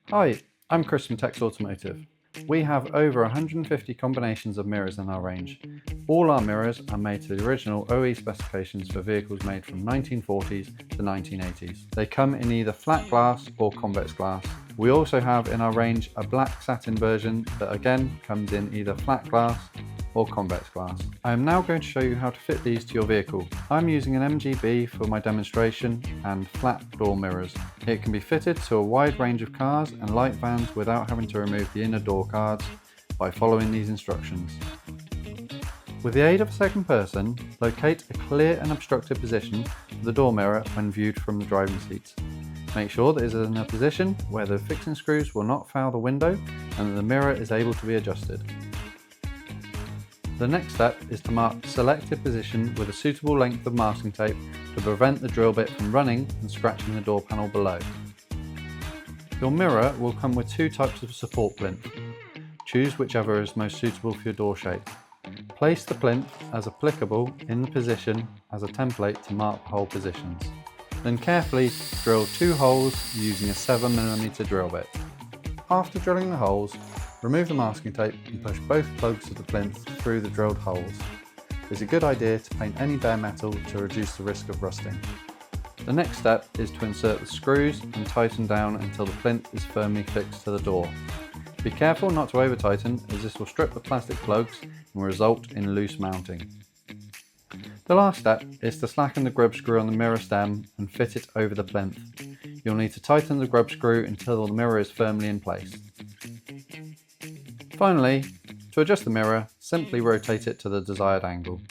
Hi, I'm Chris from TEX Automotive. We have over 150 combinations of mirrors in our range. All our mirrors are made to the original OE specifications for vehicles made from 1940s to 1980s. They come in either flat glass or convex glass. We also have in our range a black satin version that again comes in either flat glass or convex glass. I am now going to show you how to fit these to your vehicle. I'm using an MGB for my demonstration and flat door mirrors. It can be fitted to a wide range of cars and light vans without having to remove the inner door cards by following these instructions. With the aid of a second person, locate a clear and obstructed position for the door mirror when viewed from the driving seat. Make sure that it is in a position where the fixing screws will not foul the window and that the mirror is able to be adjusted. The next step is to mark the selected position with a suitable length of masking tape to prevent the drill bit from running and scratching the door panel below. Your mirror will come with two types of support plinth. Choose whichever is most suitable for your door shape. Place the plinth as applicable in the position as a template to mark the hole positions. Then carefully drill 2 holes using a 7mm drill bit. After drilling the holes, remove the masking tape and push both plugs of the plinth through the drilled holes. It's a good idea to paint any bare metal to reduce the risk of rusting. The next step is to insert the screws and tighten down until the plinth is firmly fixed to the door. Be careful not to over tighten, as this will strip the plastic plugs and will result in loose mounting. The last step is to slacken the grub screw on the mirror stem and fit it over the plinth. You'll need to tighten the grub screw until the mirror is firmly in place. Finally, to adjust the mirror, simply rotate it to the desired angle.